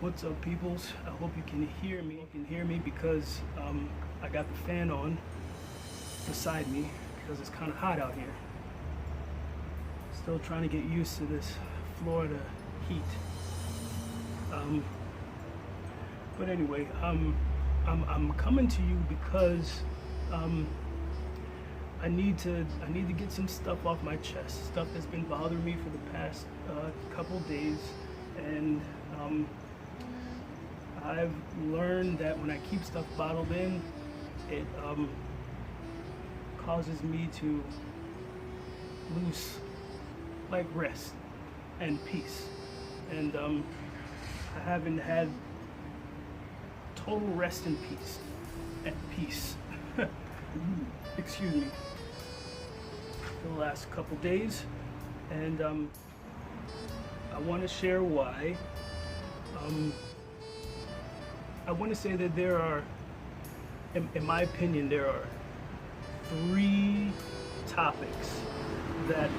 What's up, peoples? I hope you can hear me. You can hear me because I got the fan on beside me because it's kind of hot out here. Still trying to get used to this Florida heat. But anyway, I'm coming to you because I need to get some stuff off my chest. Stuff that's been bothering me for the past couple days, and I've learned that when I keep stuff bottled in, it causes me to lose like rest and peace, and I haven't had total rest and peace excuse me, for the last couple days, and I want to share why. I want to say that there are, in my opinion, there are 3 topics that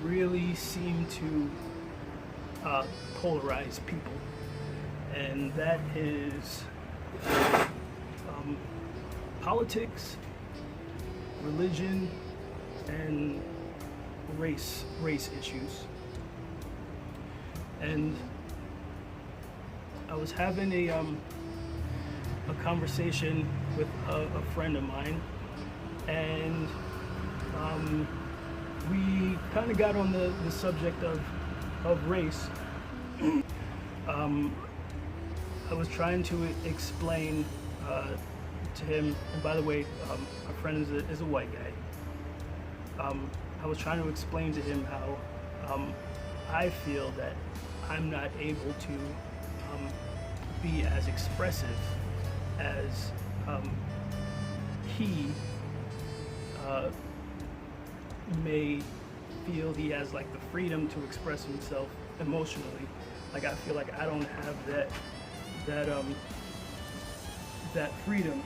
really seem to polarize people, and that is politics, religion, and race issues. And I was having a conversation with a friend of mine, and we kind of got on the subject of race. I was trying to explain to him, and by the way, my friend is a white guy. I was trying to explain to him how I feel that I'm not able to be as expressive as he may feel he has like the freedom to express himself emotionally. Like, I feel like I don't have that freedom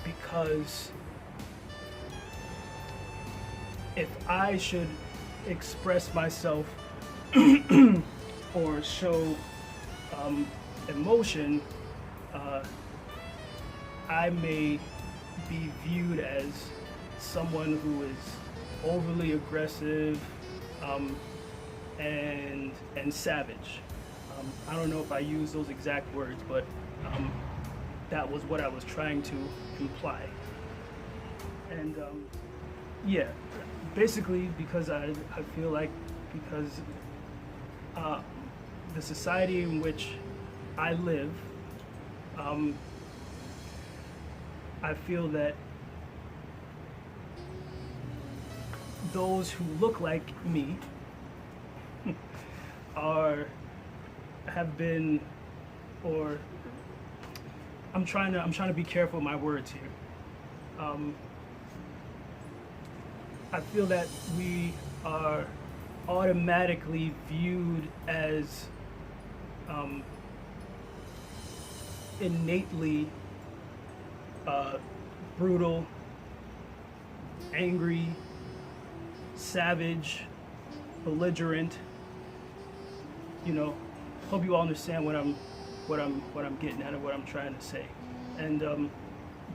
because if I should express myself or show emotion, I may be viewed as someone who is overly aggressive and savage. I don't know if I use those exact words, but that was what I was trying to imply. And yeah, basically because I feel like because the society in which I live, I feel that those who look like me have been, or I'm trying to be careful with my words here. I feel that we are automatically viewed as innately brutal, angry, savage, belligerent. You know, hope you all understand what I'm getting at and what I'm trying to say. And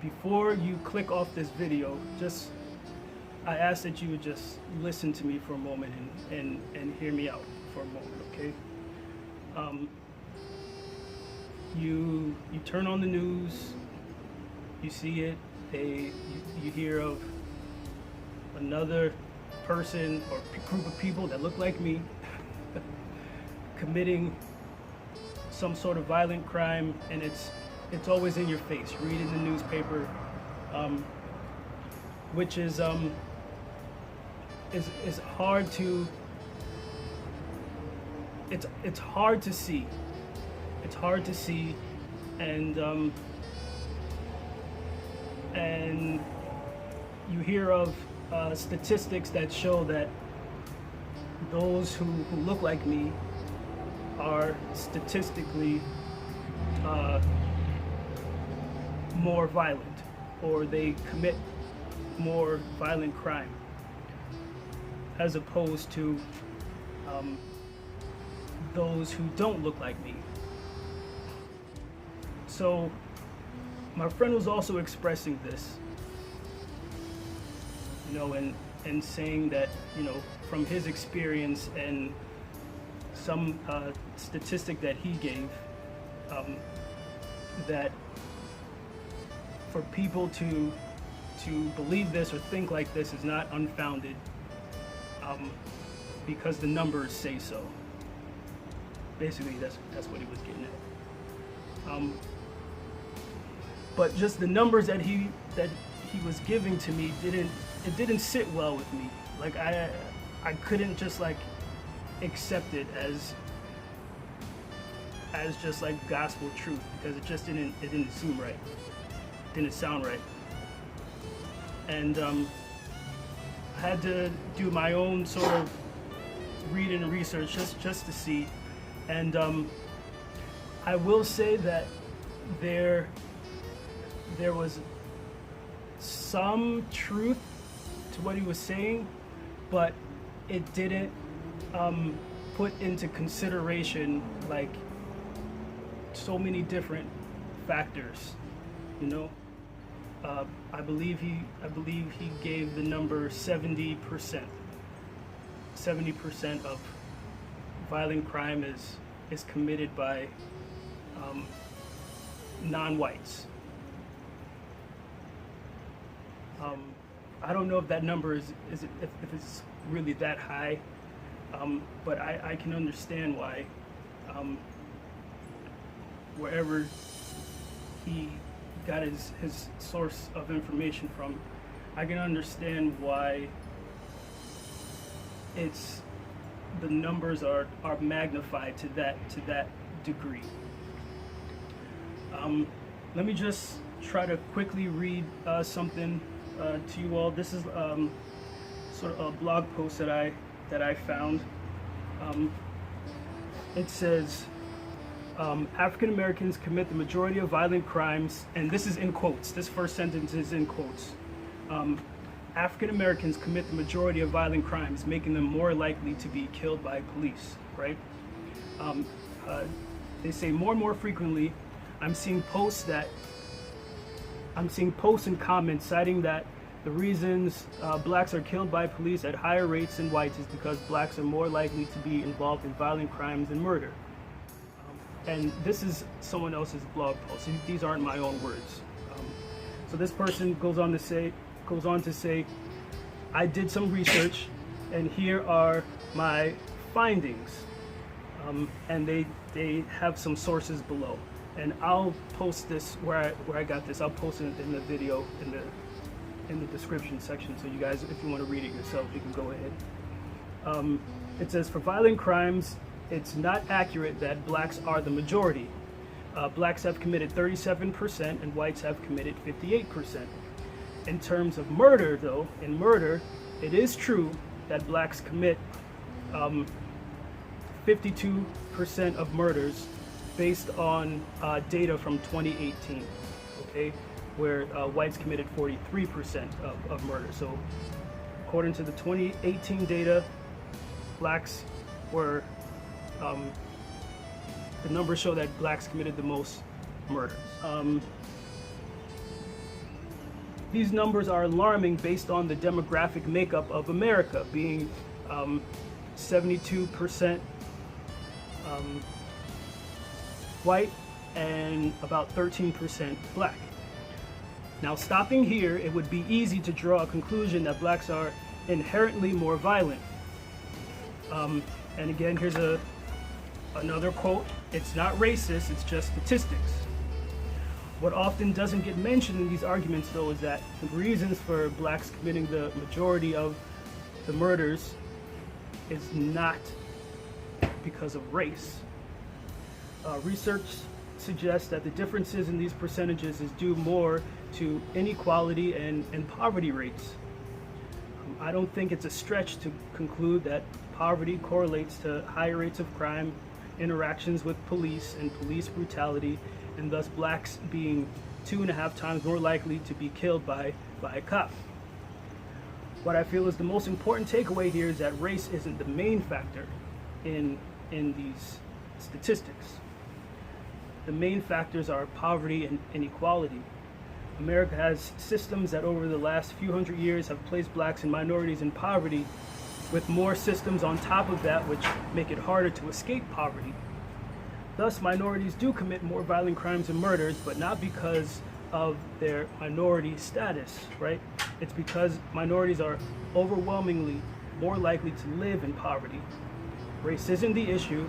before you click off this video, I ask that you would just listen to me for a moment and hear me out for a moment, okay? You turn on the news, you see it, you hear of another person or group of people that look like me committing some sort of violent crime, and it's always in your face. You read it in the newspaper, which is hard to it's hard to see. It's hard to see, and you hear of statistics that show that those who look like me are statistically more violent, or they commit more violent crime. as opposed to those who don't look like me. So my friend was also expressing this, and saying that, from his experience and some statistic that he gave, that for people to believe this or think like this is not unfounded, because the numbers say so. Basically, that's what he was getting at. But just the numbers that he was giving to me didn't sit well with me. Like I couldn't just like accept it as just like gospel truth, because it didn't seem right, didn't sound right. And I had to do my own sort of reading and research just to see. And I will say that there was some truth to what he was saying, but it didn't put into consideration like so many different factors, I believe he gave the number 70%. 70% of violent crime is committed by non-whites. I don't know if that number if it's really that high, but I can understand why wherever he got his source of information from, I can understand why the numbers are magnified to that degree. Let me just try to quickly read something to you all. This is sort of a blog post that I found. It says, African Americans commit the majority of violent crimes, and this is in quotes. This first sentence is in quotes. African Americans commit the majority of violent crimes, making them more likely to be killed by police, right? They say more and more frequently, I'm seeing posts and comments citing that the reasons blacks are killed by police at higher rates than whites is because blacks are more likely to be involved in violent crimes and murder. And this is someone else's blog post. These aren't my own words. So this person goes on to say, I did some research, and here are my findings. And they have some sources below. And I'll post this where I got this. I'll post it in the video in the description section, so you guys, if you want to read it yourself, you can go ahead. It says, for violent crimes, it's not accurate that blacks are the majority. Blacks have committed 37% and whites have committed 58%. In terms of murder, though, in murder, it is true that blacks commit 52% of murders based on data from 2018, okay, where whites committed 43% of murder. So according to the 2018 data, blacks were, the numbers show that blacks committed the most murders. These numbers are alarming based on the demographic makeup of America, being 72% white and about 13% black. Now, stopping here, it would be easy to draw a conclusion that blacks are inherently more violent. And again, here's another quote. It's not racist, it's just statistics. What often doesn't get mentioned in these arguments, though, is that the reasons for blacks committing the majority of the murders is not because of race. Research suggests that the differences in these percentages is due more to inequality and poverty rates. I don't think it's a stretch to conclude that poverty correlates to higher rates of crime, interactions with police, and police brutality, and thus blacks being 2.5 times more likely to be killed by a cop. what I feel is the most important takeaway here is that race isn't the main factor in these statistics. The main factors are poverty and inequality. America has systems that over the last few hundred years have placed blacks and minorities in poverty, with more systems on top of that which make it harder to escape poverty. Thus, minorities do commit more violent crimes and murders, but not because of their minority status, right? It's because minorities are overwhelmingly more likely to live in poverty. Race isn't the issue.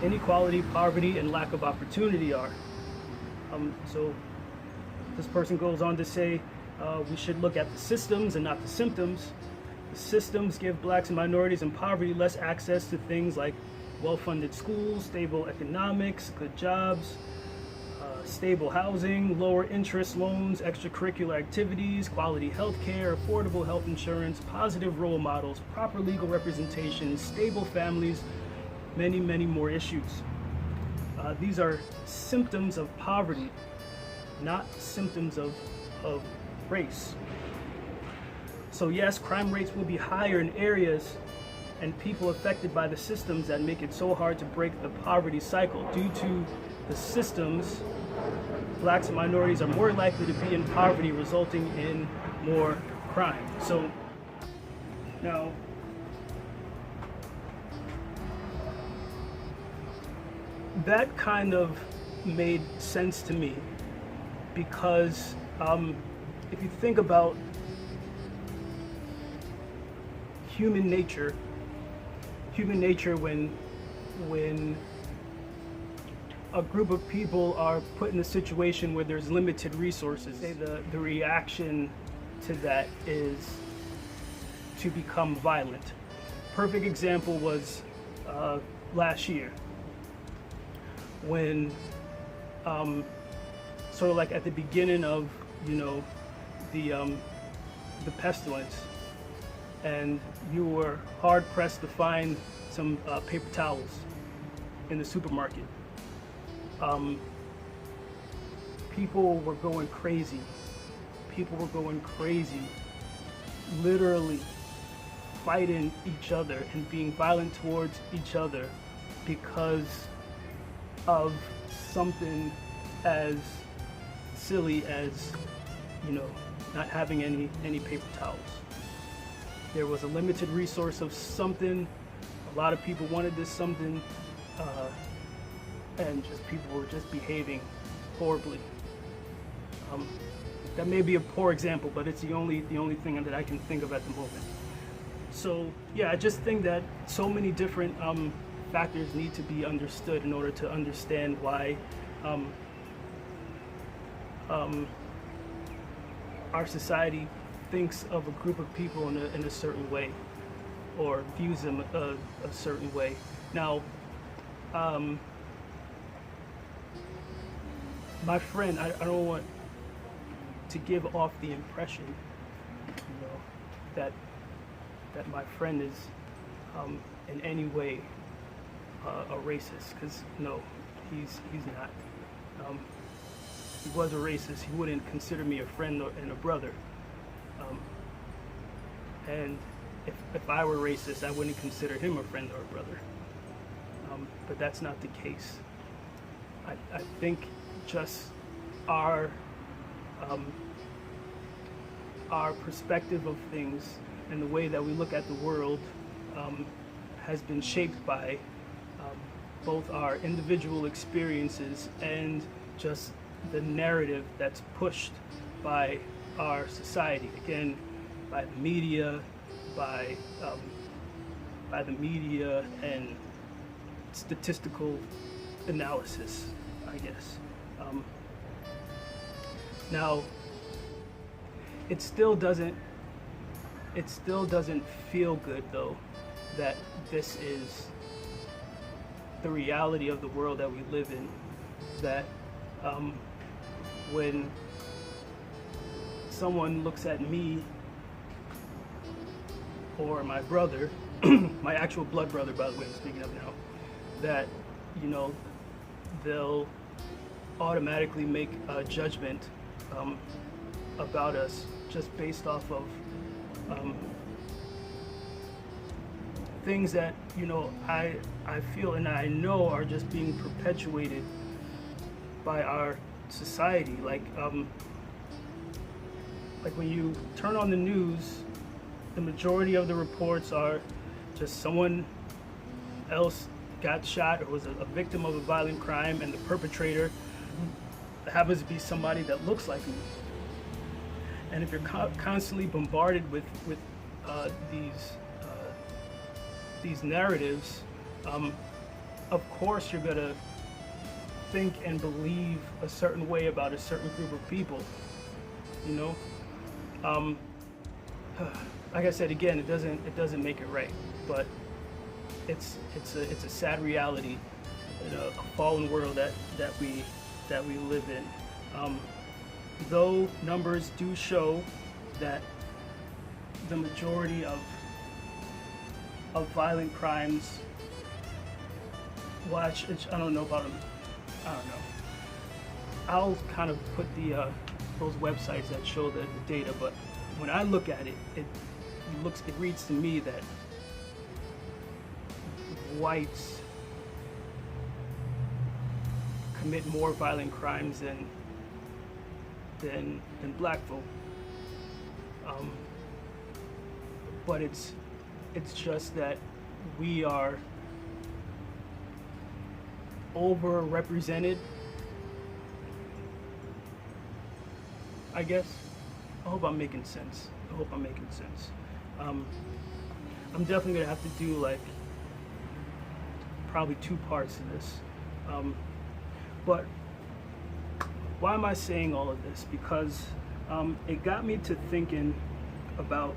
Inequality, poverty, and lack of opportunity are. So this person goes on to say we should look at the systems and not the symptoms. The systems give blacks and minorities in poverty less access to things like well-funded schools, stable economics, good jobs, stable housing, lower interest loans, extracurricular activities, quality health care, affordable health insurance, positive role models, proper legal representation, stable families, many, many more issues. These are symptoms of poverty, not symptoms of race. So yes, crime rates will be higher in areas and people affected by the systems that make it so hard to break the poverty cycle. Due to the systems, blacks and minorities are more likely to be in poverty, resulting in more crime. So now, that kind of made sense to me because if you think about human nature when a group of people are put in a situation where there's limited resources, say the reaction to that is to become violent. Perfect example was last year when sort of like at the beginning of the pestilence, and you were hard pressed to find some paper towels in the supermarket. People were going crazy. People were going crazy, literally fighting each other and being violent towards each other because of something as silly as, not having any paper towels. There was a limited resource of something. A lot of people wanted this something, and just people were just behaving horribly. That may be a poor example, but it's the only thing that I can think of at the moment. So yeah, I just think that so many different factors need to be understood in order to understand why our society thinks of a group of people in a certain way, or views them a certain way. Now, my friend, I don't want to give off the impression, that my friend is in any way a racist, because no, he's not. If he was a racist, he wouldn't consider me a friend and a brother. And if I were racist, I wouldn't consider him a friend or a brother. But that's not the case. I think just our perspective of things and the way that we look at the world has been shaped by both our individual experiences and just the narrative that's pushed by our society. Again, by the media, by the media and statistical analysis, I guess. Now, it still doesn't feel good though that this is the reality of the world that we live in. That when someone looks at me or my brother, my actual blood brother, by the way, I'm speaking of now, that they'll automatically make a judgment about us just based off of things that, I feel and I know are just being perpetuated by our society. Like when you turn on the news, the majority of the reports are just someone else got shot or was a victim of a violent crime, and the perpetrator happens to be somebody that looks like me. And if you're constantly bombarded with these narratives, of course you're gonna think and believe a certain way about a certain group of people. Like I said again, it doesn't make it right, but it's a sad reality in a fallen world that we live in. Though numbers do show that the majority of violent crimes, I don't know about them. I don't know. I'll kind of put those websites that show the data, but when I look at it, it reads to me that whites commit more violent crimes than black folk. But it's just that we are overrepresented, I guess. I hope I'm making sense. I'm definitely gonna have to do probably 2 parts to this. But why am I saying all of this? Because it got me to thinking about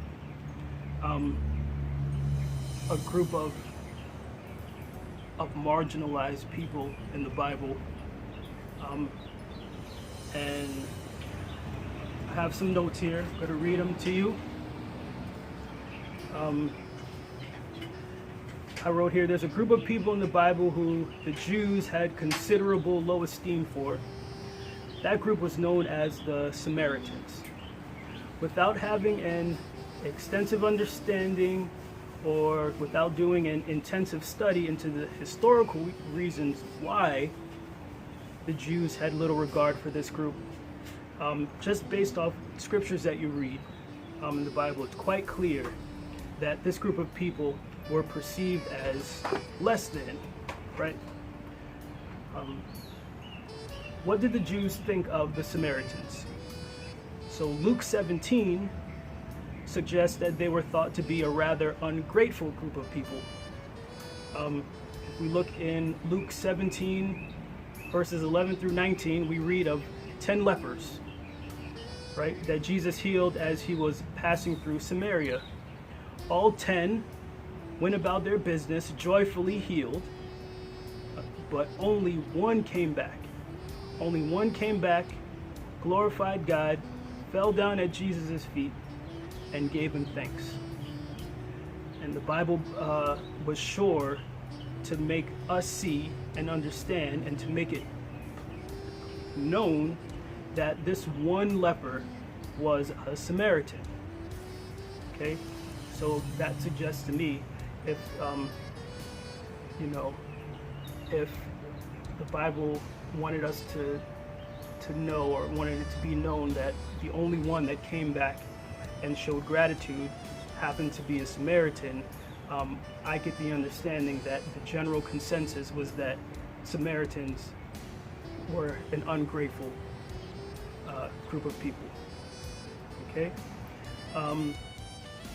a group of marginalized people in the Bible, and I have some notes here. I'm going to read them to you. I wrote here, there's a group of people in the Bible who the Jews had considerable low esteem for. That group was known as the Samaritans. Without having an extensive understanding or without doing an intensive study into the historical reasons why the Jews had little regard for this group, just based off scriptures that you read in the Bible, it's quite clear that this group of people were perceived as less than, right? What did the Jews think of the Samaritans? So Luke 17 suggests that they were thought to be a rather ungrateful group of people. If we look in Luke 17, verses 11 through 19, we read of 10 lepers, right, that Jesus healed as he was passing through Samaria. All 10 went about their business joyfully healed, but only one came back. Only one came back, glorified God, fell down at Jesus' feet, and gave him thanks. And the Bible was sure to make us see and understand and to make it known that this one leper was a Samaritan. Okay, so that suggests to me if if the Bible wanted us to know, or wanted it to be known, that the only one that came back and showed gratitude happened to be a Samaritan, I get the understanding that the general consensus was that Samaritans were an ungrateful group of people. Okay?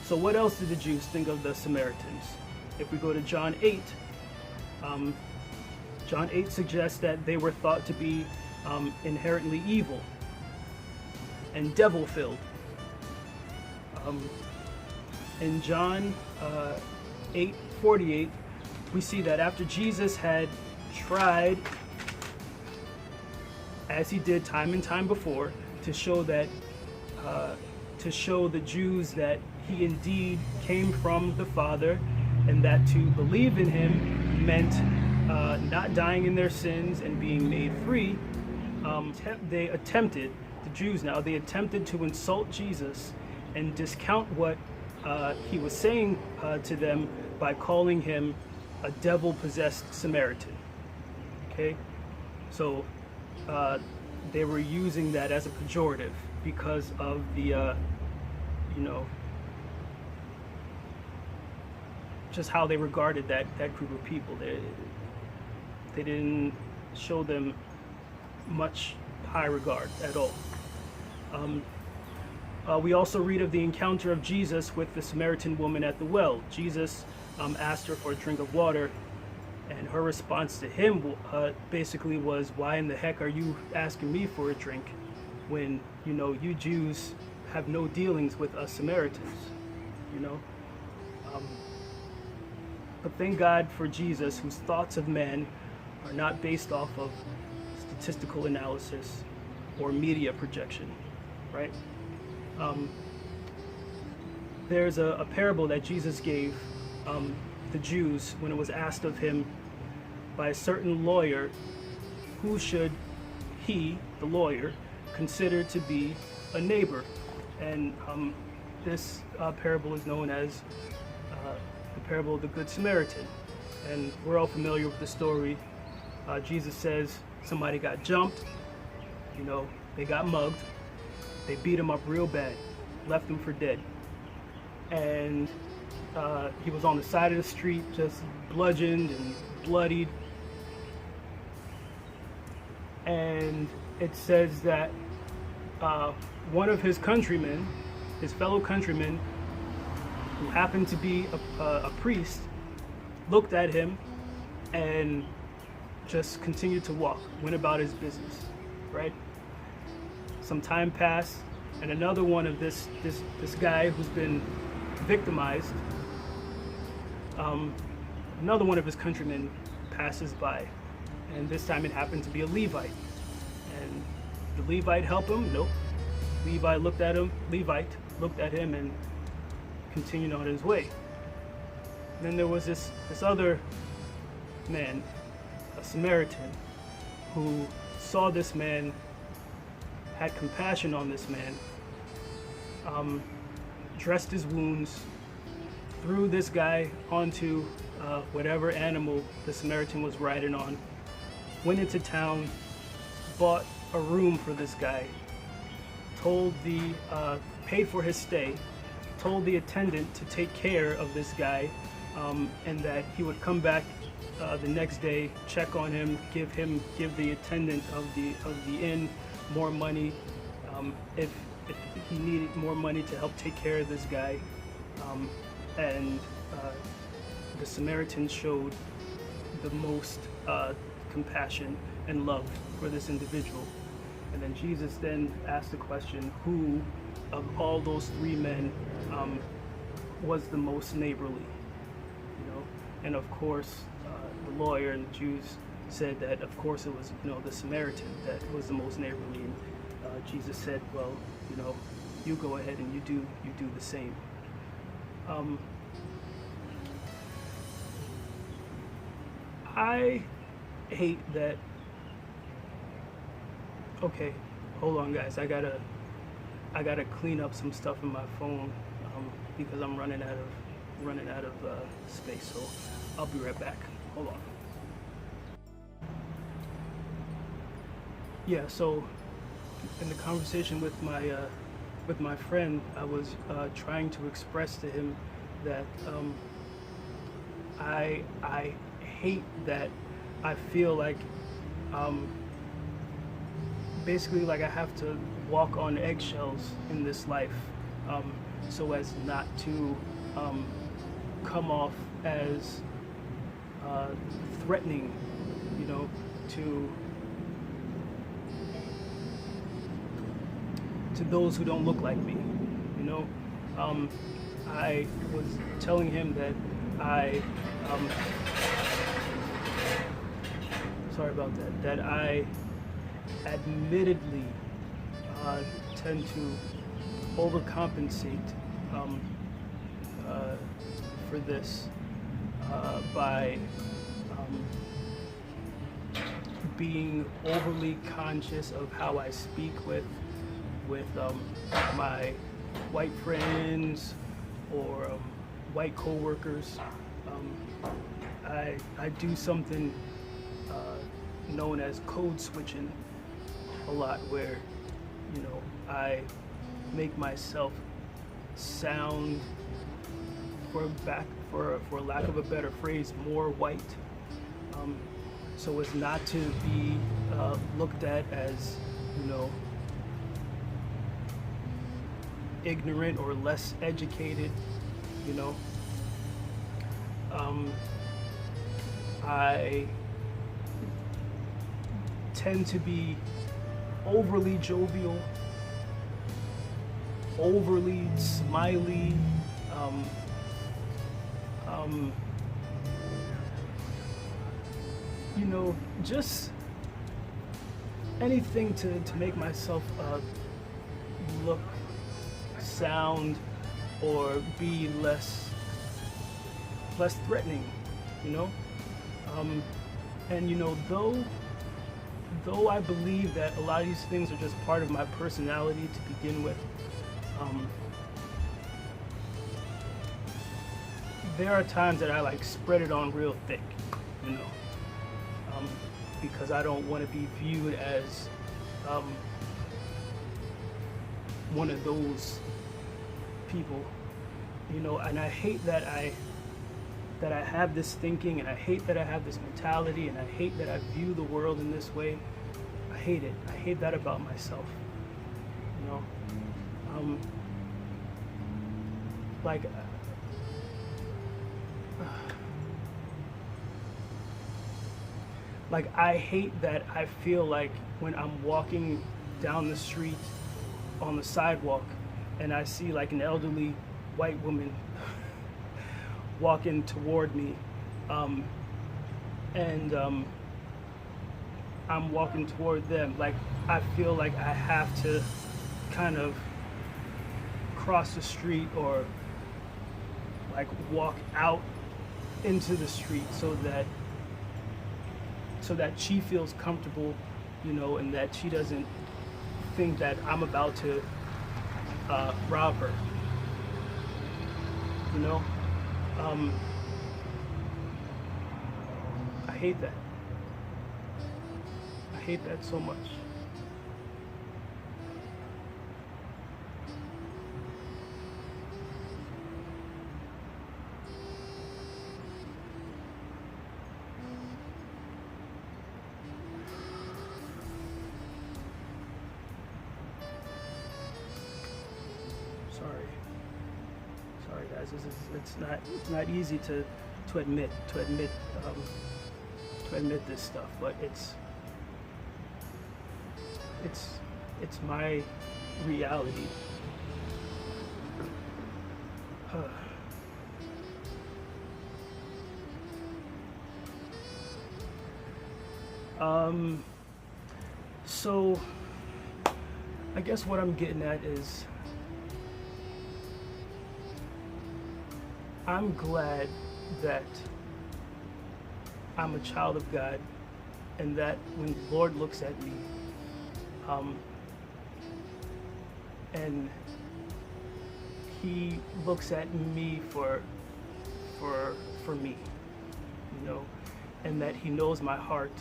So what else did the Jews think of the Samaritans? If we go to John 8, John 8 suggests that they were thought to be inherently evil and devil-filled. In John 8:48, we see that after Jesus had tried, as he did time and time before, to show that to show the Jews that he indeed came from the Father, and that to believe in him meant not dying in their sins and being made free, they attempted to insult Jesus and discount what he was saying to them by calling him a devil-possessed Samaritan. Okay, so they were using that as a pejorative because of the, just how they regarded that group of people. They didn't show them much high regard at all. We also read of the encounter of Jesus with the Samaritan woman at the well. Jesus asked her for a drink of water, and her response to him basically was, "Why in the heck are you asking me for a drink when, you Jews have no dealings with us Samaritans?" But thank God for Jesus, whose thoughts of men are not based off of statistical analysis or media projection, right? There's a parable that Jesus gave the Jews when it was asked of him by a certain lawyer, who should he, the lawyer, consider to be a neighbor. And this parable is known as the parable of the Good Samaritan. And we're all familiar with the story. Jesus says somebody got jumped, they got mugged, they beat him up real bad, left him for dead. And he was on the side of the street, just bludgeoned and bloodied. And it says that one of his countrymen, his fellow countrymen, who happened to be a priest, looked at him and just continued to walk, went about his business, right? Some time passed, and another one of this guy who's been victimized, another one of his countrymen passes by, and this time it happened to be a Levite. And the Levite helped him? Nope. Levite looked at him and continued on his way. And then there was this other man, a Samaritan, who saw this man, had compassion on this man, dressed his wounds, threw this guy onto whatever animal the Samaritan was riding on, went into town, bought a room for this guy, paid for his stay, told the attendant to take care of this guy, and that he would come back the next day, check on him, give the attendant of the inn more money if he needed more money to help take care of this guy. And the Samaritans showed the most compassion and love for this individual. And then Jesus then asked the question, who of all those three men was the most neighborly? And of course, the lawyer and the Jews said that of course it was the Samaritan that was the most neighborly. And Jesus said, well, you go ahead and you do the same. I hate that. Okay, hold on, guys. I gotta clean up some stuff in my phone because I'm running out of space. So I'll be right back. Hold on. Yeah. So in the conversation with my friend, I was trying to express to him that I hate that I feel like basically like I have to walk on eggshells in this life so as not to come off as threatening, to those who don't look like me. I was telling him that sorry about that, that I admittedly tend to overcompensate for this by being overly conscious of how I speak with my white friends or white coworkers. I do something known as code switching a lot, where I make myself sound, for lack of a better phrase, more white, so as not to be looked at as ignorant or less educated. I tend to be overly jovial, overly smiley, just anything to make myself look, sound, or be less threatening, and though I believe that a lot of these things are just part of my personality to begin with, there are times that I spread it on real thick, because I don't want to be viewed as one of those people, and I hate that I have this thinking, and I hate that I have this mentality, and I hate that I view the world in this way. I hate it. I hate that about myself. I hate that I feel like when I'm walking down the street on the sidewalk and I see an elderly white woman walking toward me, and I'm walking toward them, I feel like I have to kind of cross the street or walk out into the street so that she feels comfortable, and that she doesn't think that I'm about to rob her. I hate that. I hate that so much. Sorry guys, it's not easy to admit this stuff, but it's my reality. So I guess what I'm getting at is, I'm glad that I'm a child of God, and that when the Lord looks at me, and He looks at me for me, and that He knows my heart,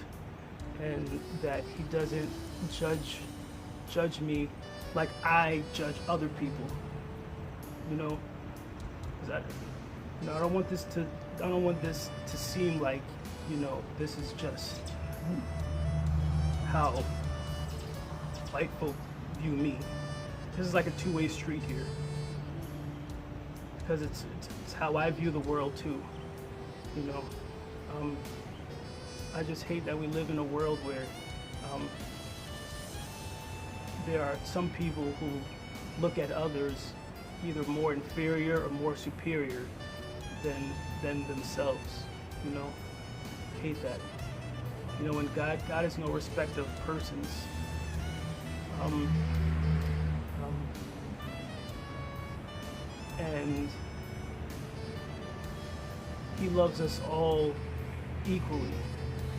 and that He doesn't judge me like I judge other people, because I don't want this to seem like, this is just how white folk view me. This is like a two-way street here, because it's how I view the world too. I just hate that we live in a world where there are some people who look at others either more inferior or more superior than themselves. Hate that. And God is no respect of persons. And He loves us all equally,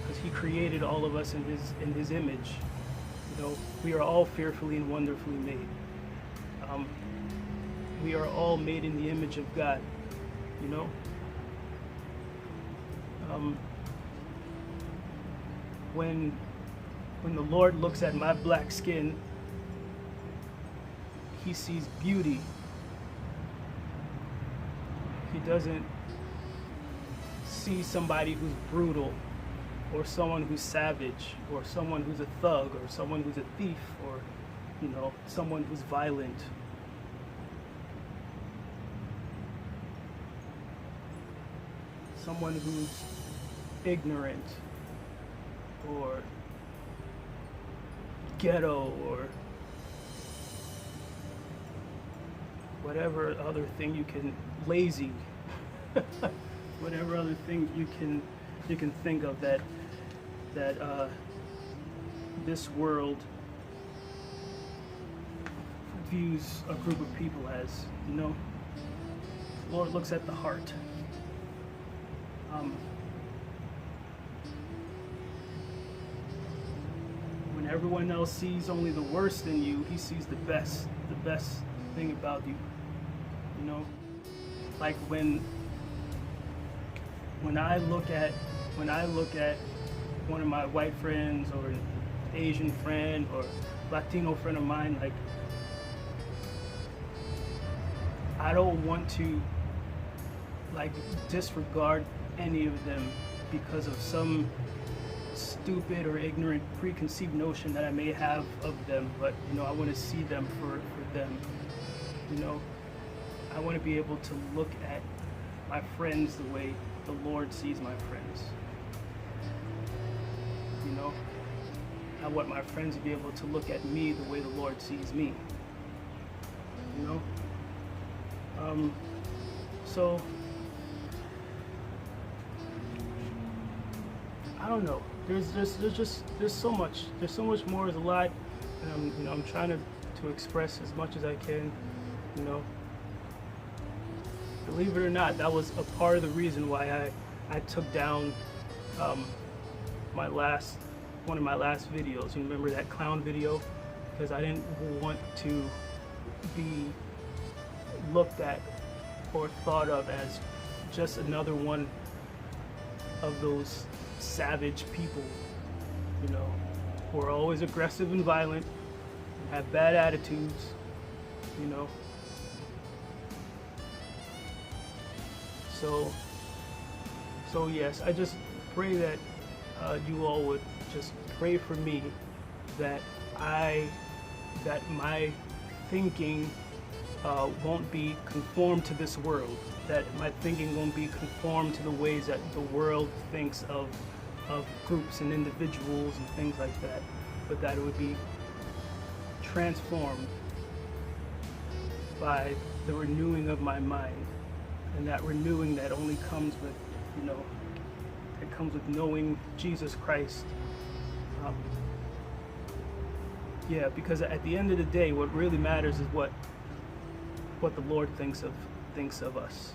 because He created all of us in His image. We are all fearfully and wonderfully made. we are all made in the image of God, you know? When the Lord looks at my black skin, he sees beauty. He doesn't see somebody who's brutal, or someone who's savage, or someone who's a thug, or someone who's a thief, or, you know, someone who's violent. Someone who's ignorant, or ghetto, or whatever other thing you can, lazy, whatever other thing you can think of that this world views a group of people as, you know. The Lord looks at the heart. When everyone else sees only the worst in you, he sees the best thing about you. You know, like when I look at one of my white friends, or an Asian friend, or Latino friend of mine, like, I don't want to like disregard any of them because of some stupid or ignorant preconceived notion that I may have of them. But, you know, I want to see them for them. You know, I want to be able to look at my friends the way the Lord sees my friends. You know, I want my friends to be able to look at me the way the Lord sees me. You know, so I don't know. There's so much more. There's a lot, and I'm trying to express as much as I can. You know, believe it or not, that was a part of the reason why I took down one of my last videos. You remember that clown video? Because I didn't want to be looked at or thought of as just another one of those savage people, you know, who are always aggressive and violent and have bad attitudes, you know. So yes, I just pray that you all would just pray for me, that my thinking won't be conformed to this world, that my thinking won't be conformed to the ways that the world thinks of groups and individuals and things like that, but that it would be transformed by the renewing of my mind. And that renewing that only comes with, you know, it comes with knowing Jesus Christ. Yeah, because at the end of the day, what really matters is what the Lord thinks of us,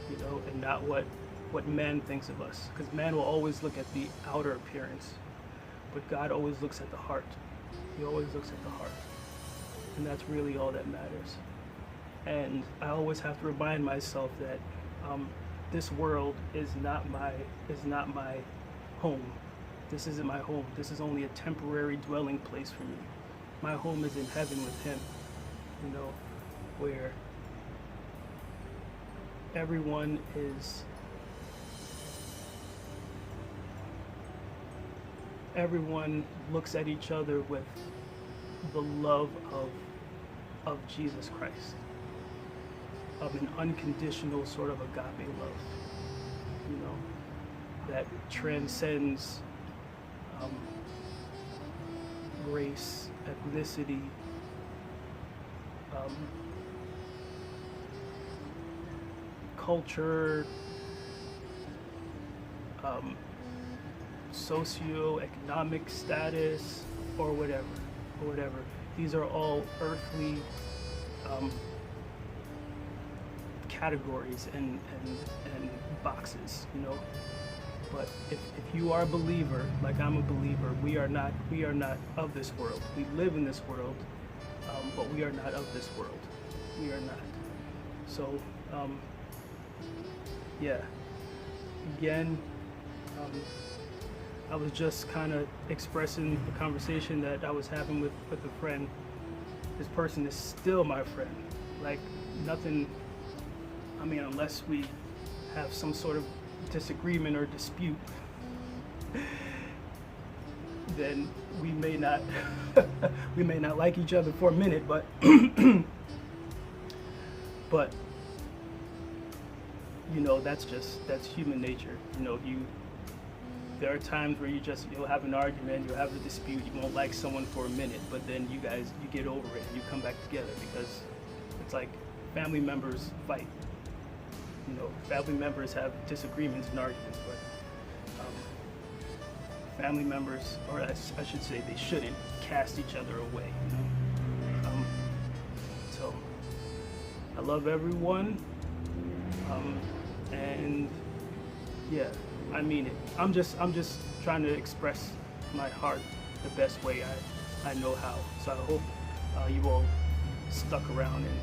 you know, and not what man thinks of us. Because man will always look at the outer appearance, but God always looks at the heart. He always looks at the heart, and that's really all that matters. And I always have to remind myself that this world is not my home. This isn't my home. This is only a temporary dwelling place for me. My home is in heaven with Him, you know, where everyone looks at each other with the love of Jesus Christ, of an unconditional sort of agape love, you know, that transcends race, ethnicity, culture, socioeconomic status, or whatever. These are all earthly categories and boxes, you know. But if you are a believer, like I'm a believer, we are not of this world. We live in this world, but we are not of this world. We are not. So, yeah. Again, I was just kind of expressing the conversation that I was having with a friend. This person is still my friend. Like, nothing, I mean, unless we have some sort of disagreement or dispute, then we may not we may not like each other for a minute, but but you know, that's human nature. You know, there are times where you'll have an argument, you'll have a dispute, you won't like someone for a minute, but then you get over it and you come back together, because it's like family members fight. You know, family members have disagreements and arguments, but family members, or I should say, they shouldn't cast each other away. You know, so I love everyone, and yeah, I mean it. I'm just trying to express my heart the best way I know how. So I hope you all stuck around and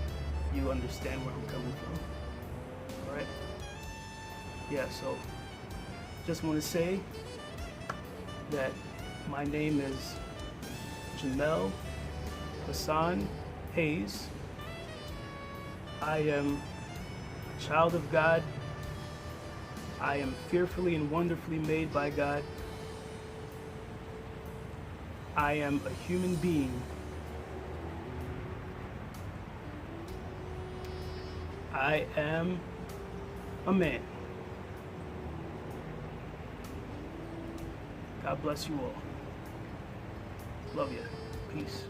you understand where I'm coming from. All right? Yeah. So just want to say that my name is Jamel Hassan Hayes. I am a child of God. I am fearfully and wonderfully made by God. I am a human being. I am a man. God bless you all. Love you. Peace.